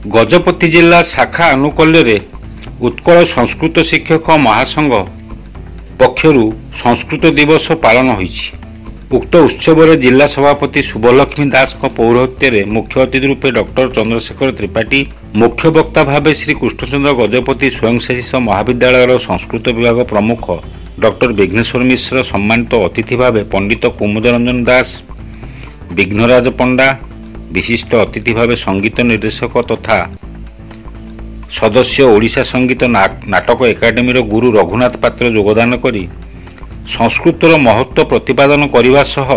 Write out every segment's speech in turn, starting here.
गजपति जिला शाखा आनुकूल्य उत्कल संस्कृत शिक्षक महासंघ पक्षरु संस्कृत दिवस पालन होईछि। उक्त उत्सव में जिला सभापति शुभलक्ष्मी दास पौरोहित्य मुख्य अतिथि रूपे डॉक्टर चंद्रशेखर त्रिपाठी, मुख्य वक्ता भाव श्री कृष्णचंद्र गजपति स्वयंशासित महाविद्यालय संस्कृत विभाग प्रमुख डॉक्टर विघ्नेश्वर मिश्र, सम्मानित अतिथि भाव पंडित कुमुद रंजन दास, विघ्नराज पंडा, विशिष्ट अतिथि भाव संगीत निर्देशक तथा सदस्य ओडिशा संगीत नाटक एकाडेमी गुरु रघुनाथ पात्र योगदान करी संस्कृतर महत्व प्रतिपादन करने सह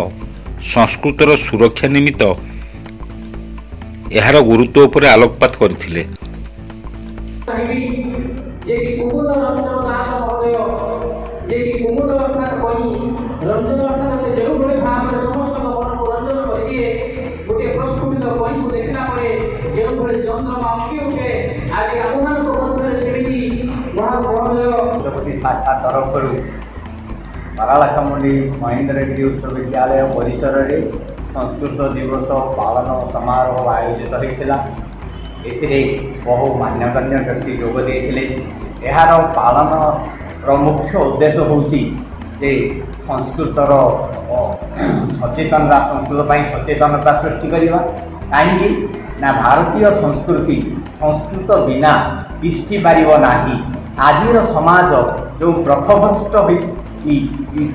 संस्कृतर सुरक्षा निमित्त यार गुरुत्व उपर आलोकपात करथिले। शाखा तरफ पारालाखमुंडी महेंद्रगिरी उच्च विद्यालय परिसर में संस्कृत दिवस पालन समारोह आयोजित होता। बहु मान्यगण्य व्यक्ति जोगदे यार पालन मुख्य उद्देश्य हूँ संस्कृतर सचेतनता संस्कृत सचेतनता सृष्टि करवा कहीं भारतीय संस्कृति संस्कृत बिना तिष्ठि पारिब नाही। आज समाज जो प्रथभ्रष्ट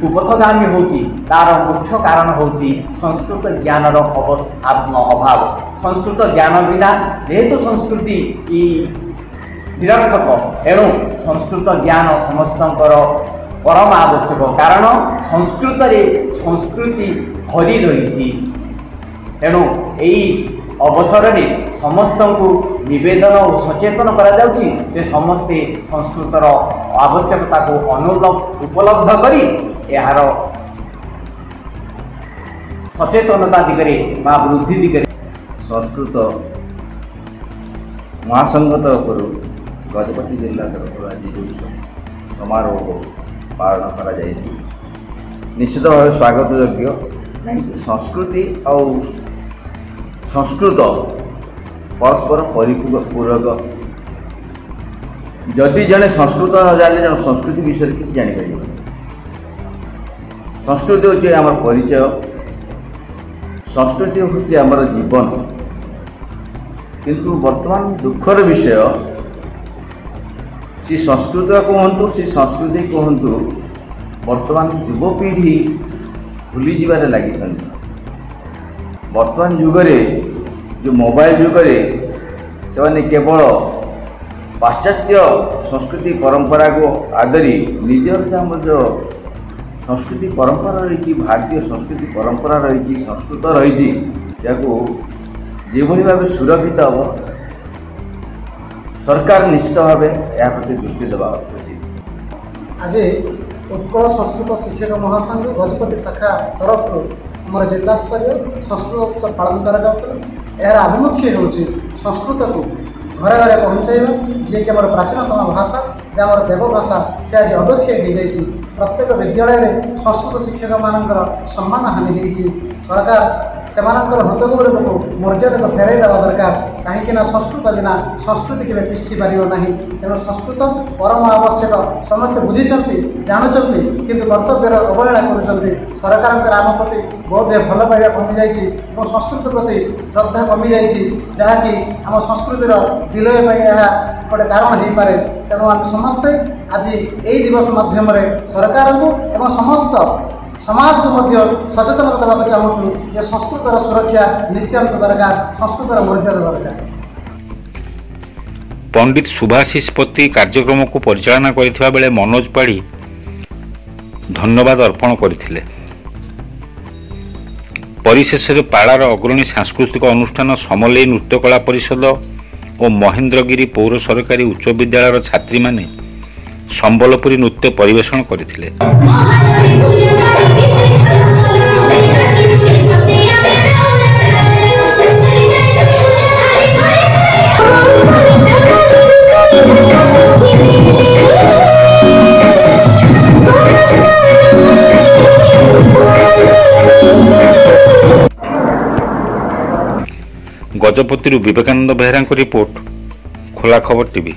कुपथगामी होती तार मुख्य कारण होती संस्कृत ज्ञान अभाव। संस्कृत ज्ञान बिना जेहेतु संस्कृति निरर्थक एणु संस्कृत ज्ञान समस्त परम आवश्यक। कारण संस्कृति भरी रही एणु यही अवसर में समस्त को निवेदन और सचेतन करा जाउछि जे समस्ते संस्कृतर आवश्यकता को उपलब्ध करी यार सचेतनता दिगरे बा वृद्धि दिगरे संस्कृत महासंघ तरफ गजपति जिला तरफ आज जो समारोह पालन करा जायछि निश्चित भाव स्वागत योग्य। संस्कृति और संस्कृत परस्पर परिपूरक। जदि जड़े संस्कृत न जाने जन संस्कृति विषय किसी जापर। संस्कृति हूँ आम परिचय, संस्कृति हूँ आम जीवन। किंतु वर्तमान दुखर विषय सी संस्कृत कहतु सी संस्कृति कहतु वर्तमान युवपीढ़ी भूली जीवार लगी। वर्तमान जुगरे जो मोबाइल जुगरे से केवल पाश्चात्य संस्कृति परंपरा को आदरी निजर जो संस्कृति परंपरा रही भारतीय संस्कृति परंपरा रही संस्कृत रही जो भाव सुरक्षित हम सरकार निश्चित भाव या प्रति दृष्टि देवा उचित। आज उत्कल संस्कृत शिक्षक महासंघ गजपति शाखा तरफ हमारे जिला स्तरीय संस्कृत उत्सव पालन कर यार आभिमुख्य हूँ संस्कृत को घरे घरे पहुँचाइबा जी कि आम प्राचीनतम भाषा जे आम देवभाषा से आज अवक्षय हो जाए। प्रत्येक विद्यालय में संस्कृत शिक्षक मानकर सम्मान हानि होती। सरकार से हृदय को मर्यादा को फेरई देवा दरकार कहीं संस्कृत बिना संस्कृति केवे तिष्ठि पार ना। तेणु संस्कृत परम आवश्यक समस्ते बुझी जानते किंतु कर्तव्यर अवहेला कर सरकार आम प्रति बहुत भल पाइबा कमी जाइए और संस्कृत प्रति श्रद्धा कमी जाइए जहाँकि आम संस्कृतिर विलय गोटे कारण हो पाए। तेणु आम समस्ते आज यही दिवस माध्यम सरकार को एवं समस्त समाज को मध्य सचेतन देवा चाहूँ जे संस्कृतर सुरक्षा नित्यांत दरकार, संस्कृतर मर्यादा दरकार। पंडित सुभाषिष पति कार्यक्रम को परिचालना करथिबा बेले मनोज पाढ़ी धन्यवाद अर्पण करथिले। परिशेष पाड़ार अग्रणी सांस्कृतिक अनुष्ठान समलेई नृत्यकला परिषद और महेंद्रगिरी पौर सरकारी उच्च विद्यालय छात्री माने संबलपुरी नृत्य परिवेषण करथिले। ଗଜପତିରୁ ବିବେକାନନ୍ଦ ବେହେରାଙ୍କ ରିପୋର୍ଟ, ଖୋଲା ଖବର ଟିଭି।